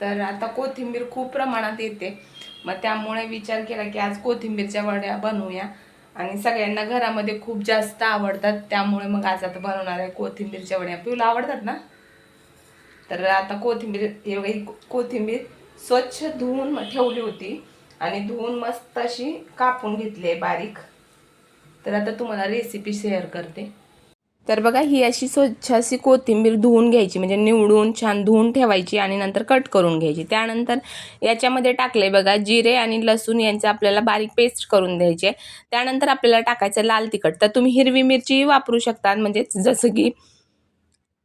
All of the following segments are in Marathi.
तर आता कोथिंबीर खूप प्रमाणात येते, मग त्यामुळे विचार केला की आज कोथिंबीरच्या वड्या बनवूया. आणि सगळ्यांना घरामध्ये खूप जास्त आवडतात, त्यामुळे मग आज आता बनवणार आहे कोथिंबीरच्या वड्या. तुला आवडतात ना? तर आता कोथिंबीर स्वच्छ धुवून ठेवली होती आणि धुवून मस्त अशी कापून घेतली आहे बारीक. तर आता तुम्हाला रेसिपी शेअर करते. तर बघा, ही अशी स्वच्छ अशी कोथिंबीर धुवून घ्यायची, म्हणजे निवडून छान धुवून ठेवायची आणि नंतर कट करून घ्यायची. त्यानंतर याच्यामध्ये टाकले बघा जिरे आणि लसूण यांचे आपल्याला बारीक पेस्ट करून द्यायचे. त्यानंतर आपल्याला टाकायचं लाल तिखट. तर तुम्ही हिरवी मिरची वापरू शकता, म्हणजे जसं की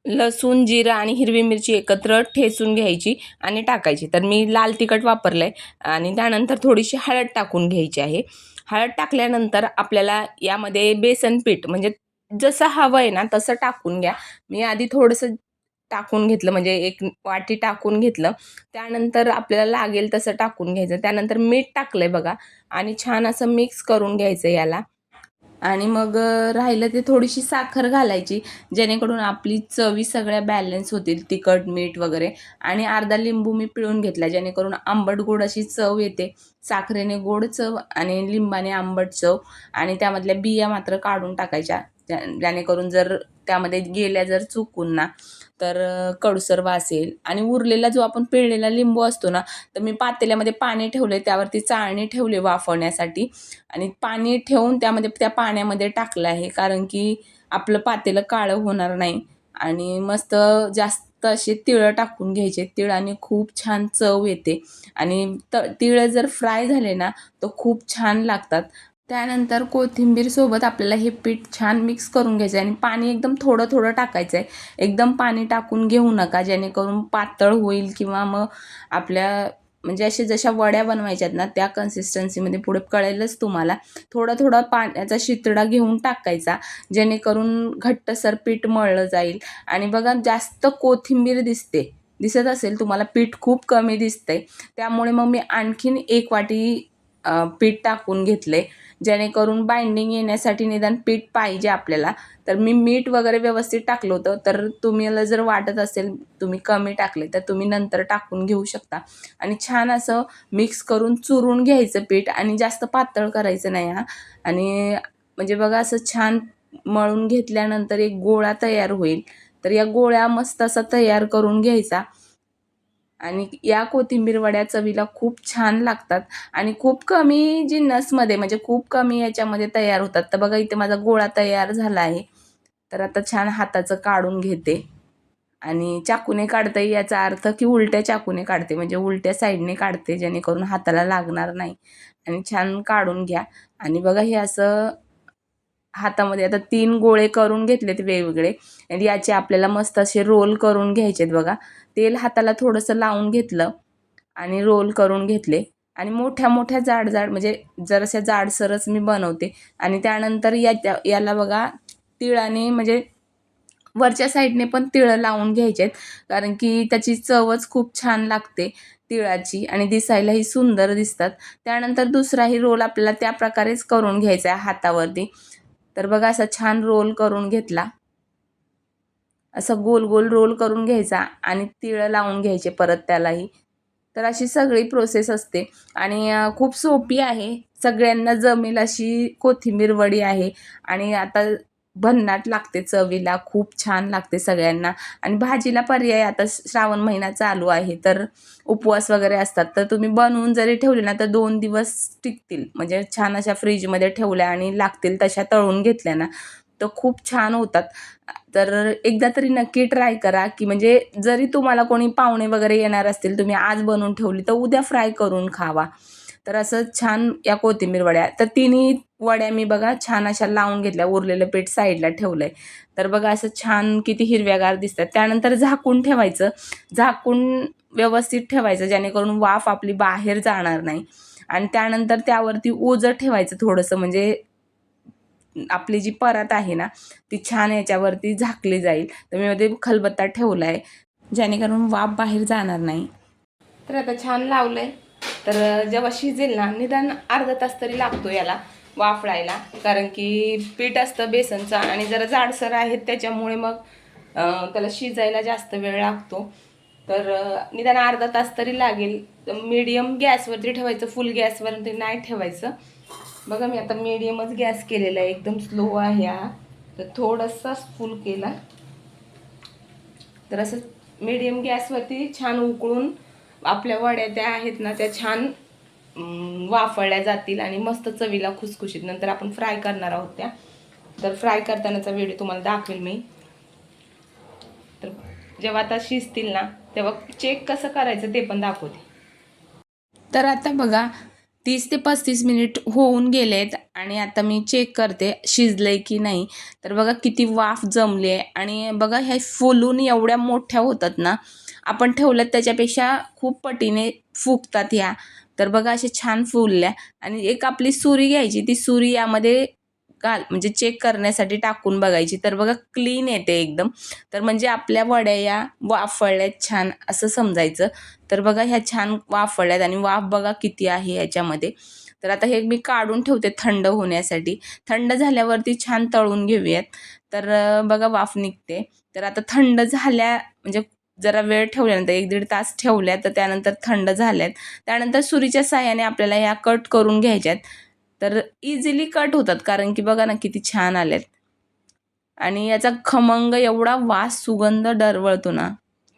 लसूण, जिरं आणि हिरवी मिरची एकत्र ठेचून घ्यायची आणि टाकायची. तर मी लाल तिखट वापरलंय आणि त्यानंतर थोडीशी हळद टाकून घ्यायची आहे. हळद टाकल्यानंतर आपल्याला यामध्ये बेसन पीठ, म्हणजे जसं हवं आहे ना तसं टाकून घ्या. मी आधी थोडंसं टाकून घेतलं, म्हणजे एक वाटी टाकून घेतलं. त्यानंतर आपल्याला लागेल तसं टाकून घ्यायचं. त्यानंतर मीठ टाकलंय बघा आणि छान असं मिक्स करून घ्यायचं याला. आणि मग राहिलं ते थोडीशी साखर घालायची, जेणेकरून आपली चवी सगळ्या बॅलन्स होतील, तिखट मीठ वगैरे. आणि अर्धा लिंबू मी पिळून घेतला, जेणेकरून आंबट गोड अशी चव येते. साखरेने गोड चव आणि लिंबाने आंबट चव. आणि त्यामधल्या बिया मात्र काढून टाकायच्या, जेणेकरून जर त्यामध्ये गेल्या जर चुकून ना तर कडूसर वास येईल. आणि उरलेला जो आपण पिळलेला लिंबू असतो ना, तर मी पातेल्यामध्ये पाणी ठेवले, त्यावरती चाळणी ठेवले वाफवण्यासाठी. आणि पाणी ठेवून त्यामध्ये त्या पाण्यामध्ये टाकलं आहे, कारण की आपलं पातेलं काळं होणार नाही. आणि मस्त जास्त असे तिळं टाकून घ्यायचे. तिळाने खूप छान चव येते. आणि तिळं जर फ्राय झाले ना तर खूप छान लागतात. त्यानंतर कोथिंबीर सोबत आपल्याला हे पीठ छान मिक्स करून घ्यायचं आहे. आणि पाणी एकदम थोडं थोडं टाकायचं आहे, एकदम पाणी टाकून घेऊ नका, जेणेकरून पातळ होईल किंवा मग आपल्या म्हणजे अशा जशा वड्या बनवायच्यात ना त्या कन्सिस्टन्सीमध्ये पुढे कळेलच तुम्हाला. थोडा थोडा पाण्याचा शितडा घेऊन टाकायचा, जेणेकरून घट्टसर पीठ मळलं जाईल. आणि बघा, जास्त कोथिंबीर दिसत असेल तुम्हाला, पीठ खूप कमी दिसतंय, त्यामुळे मग मी आणखीन एक वाटी पीठ टाकून घेतले, जेणेकरून बाइंडिंग येण्यासाठी निदान पीठ पाहिजे आपल्याला. तर मी मीठ वगैरे व्यवस्थित टाकलं होतं, तर तुम्हाला जर वाटत असेल तुम्ही कमी टाकले तर तुम्ही नंतर टाकून घेऊ शकता. आणि छान असं मिक्स करून चुरून घ्यायचं पीठ, आणि जास्त पातळ करायचं नाही हा. आणि म्हणजे बघा, असं छान मळून घेतल्यानंतर एक गोळा तयार होईल. तर या गोळ्या मस्त असा तयार करून घ्यायचा. आणि या कोथिंबीर वड्या चवीला खूप छान लागतात आणि खूप कमी जिन्नसमध्ये, म्हणजे खूप कमी याच्यामध्ये तयार होतात. तर बघा, इथे माझा गोळा तयार झाला आहे. तर आता छान हाताचं काढून घेते. आणि चाकूने काढता याचा अर्थ की उलट्या चाकूने काढते, म्हणजे उलट्या साईडने काढते, जेणेकरून हाताला लागणार नाही. आणि छान काढून घ्या. आणि बघा, हे असं हातामध्ये आता 3 गोळे करून घेतलेत वेगवेगळे. आणि याचे आपल्याला मस्त असे रोल करून घ्यायचेत बघा. तेल हाताला थोडंसं लावून घेतलं आणि रोल करून घेतले. आणि मोठ्या मोठ्या जाड म्हणजे जराशा जाडसरच मी बनवते. आणि त्यानंतर याला बघा, तिळाने म्हणजे वरच्या साईडने पण तिळं लावून घ्यायचेत, कारण की त्याची चवच खूप छान लागते तिळाची आणि दिसायलाही सुंदर दिसतात. त्यानंतर दुसराही रोल आपल्याला त्या प्रकारेच करून घ्यायचा आहे हातावरती. तर बघा, असा छान रोल करून घेतला. असं गोल गोल रोल करून घ्यायचा आणि तिळं लावून घ्यायचे परत त्यालाही. तर अशी सगळी प्रोसेस असते आणि खूप सोपी आहे. सगळ्यांना जमेल अशी कोथिंबीर वडी आहे. आणि आता भन्नाट लागते चवीला, खूप छान लागते सगळ्यांना. आणि भाजीला पर्याय, आता श्रावण महिना चालू आहे, तर उपवास वगैरे असतात, तर तुम्ही बनवून जरी ठेवले ना तर 2 दिवस टिकतील. म्हणजे छान अशा फ्रीजमध्ये ठेवल्या आणि लागतील तशा तळून घेतल्या ना तर खूप छान होतात. तर एकदा तरी नक्की ट्राय करा, की म्हणजे जरी तुम्हाला कोणी पाहुणे वगैरे येणार असतील, तुम्ही आज बनवून ठेवली तर उद्या फ्राय करून खावा. तर असं छान या कोथिंबीर वड्या, तर तिन्ही वड्या मी बघा छान अशा लावून घेतल्या, उरलेलं पीठ साईडला ठेवलंय. तर बघा, असं छान किती हिरव्यागार दिसतात. त्यानंतर झाकून ठेवायचं, झाकून व्यवस्थित ठेवायचं, जेणेकरून वाफ आपली बाहेर जाणार नाही. आणि त्यानंतर त्यावरती ओझं ठेवायचं थोडंसं, म्हणजे आपली जी परात आहे ना ती छान याच्यावरती झाकली जाईल. तर मी मध्ये खलबत्ता ठेवला आहे, जेणेकरून वाफ बाहेर जाणार नाही. तर आता छान लावलंय. तर जेव्हा शिजेल ना, निदान अर्धा तास तरी लागतो याला वाफळायला, कारण की पीठ असतं बेसनचं आणि जरा जाडसर आहेत, त्याच्यामुळे मग त्याला शिजायला जास्त वेळ लागतो. तर निदान अर्धा तास तरी लागेल. मीडियम गॅसवरती ठेवायचं, फुल गॅसवरती नाही ठेवायचं. बघा मी आता मीडियमच गॅस केलेला आहे, एकदम स्लो आहे हा. तर थोडासाच फुल केला. तर असं मीडियम गॅसवरती छान उकळून आपल्या वड्या त्या आहेत ना त्या छान वाफळल्या जातील आणि मस्त चवीला खुसखुशीत. नंतर आपण फ्राय करणार आहोत त्या. तर फ्राय करतानाचा व्हिडिओ तुम्हाला दाखवेल मी. तर जेव्हा आता शिजतील ना तेव्हा चेक कसं करायचं ते पण दाखवते. तर आता बघा 30 ते 35 मिनिट होऊन गेलेत आणि आता मी चेक करते शिजलंय की नाही. तर बघा किती वाफ जमली आहे आणि बघा ह्या फुलून एवढ्या मोठ्या होतात ना, आपण ठेवल्यात त्याच्यापेक्षा खूप पटीने फुगतात ह्या. तर बघा अशा छान फुलल्या आणि एक आपली सुरी घ्यायची, ती सुरी यामध्ये म्हणजे चेक करण्यासाठी टाकून बघायची. तर बघा क्लीन येते एकदम. तर म्हणजे आपल्या वड्या या वाफळल्यात छान असं समजायचं. तर बघा ह्या छान वाफळल्यात आणि वाफ बघा किती आहे ह्याच्यामध्ये. तर आता हे मी काढून ठेवते थंड होण्यासाठी. थंड झाल्यावरती छान तळून घेऊयात. तर बघा वाफ निघते. तर आता थंड झाल्या म्हणजे जरा वेळ ठेवल्यानंतर 1-1.5 तास ठेवल्या, तर त्यानंतर थंड झाल्यात. त्यानंतर सुरीच्या साहाय्याने आपल्याला ह्या कट करून घ्यायच्यात. तर इझिली कट होतात कारण की बघा ना किती छान आल्यात आणि याचा खमंग एवढा वास सुगंध दरवळतो ना.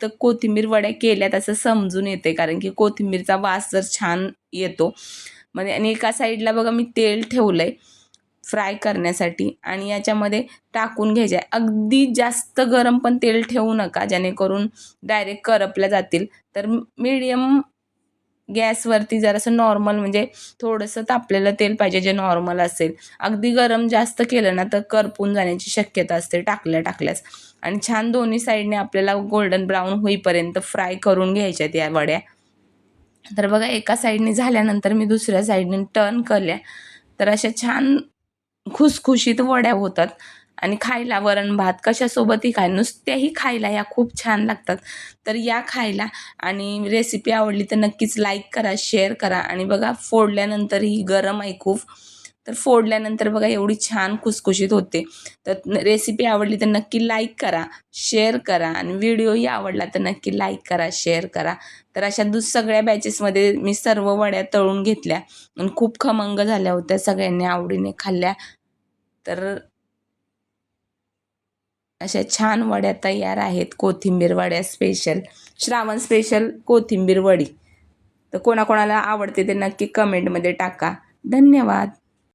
तर कोथिंबीर वड्या केल्यात असं समजून येते कारण की कोथिंबीरचा वास जर छान येतो. म्हणजे आणि एका साईडला बघा मी तेल ठेवलंय फ्राय करण्यासाठी आणि याच्यामध्ये टाकून घ्यायचे. अगदी जास्त गरम पण तेल ठेवू नका जेणेकरून डायरेक्ट करपल्या जातील. तर मीडियम गॅसवरती जरासं नॉर्मल म्हणजे थोडंसं तापलेलं तेल पाहिजे जे नॉर्मल असेल. अगदी गरम जास्त केलं ना तर करपून जाण्याची शक्यता असते टाकल्याच. आणि छान दोन्ही साईडने आपल्याला गोल्डन ब्राऊन होईपर्यंत फ्राय करून घ्यायच्यात या वड्या. तर बघा एका साईडने झाल्यानंतर मी दुसऱ्या साईडने टर्न केल्या. तर अशा छान खुसखुशीत वड्या होतात आणि खायला वरण भात कशासोबतही खाय नुसत्याही खायला या खूप छान लागतात. तर या खायला आणि रेसिपी आवडली तर नक्कीच लाईक करा, शेअर करा आणि बघा फोडल्यानंतर ही गरम आहे खूप. तर फोडल्यानंतर बघा एवढी छान खुसखुशीत होते. तर रेसिपी आवडली तर नक्की लाईक करा, शेअर करा आणि व्हिडिओही आवडला तर नक्की लाईक करा, शेअर करा. तर अशा सगळ्या बॅचेसमध्ये मी सर्व वड्या तळून घेतल्या आणि खूप खमंग झाल्या होत्या, सगळ्यांनी आवडीने खाल्ल्या. तर अशा छान वड्या तयार आहेत, कोथिंबीर वड्या स्पेशल, श्रावण स्पेशल कोथिंबीर वडी. तर कोणाकोणाला आवडते ते नक्की कमेंटमध्ये टाका. धन्यवाद.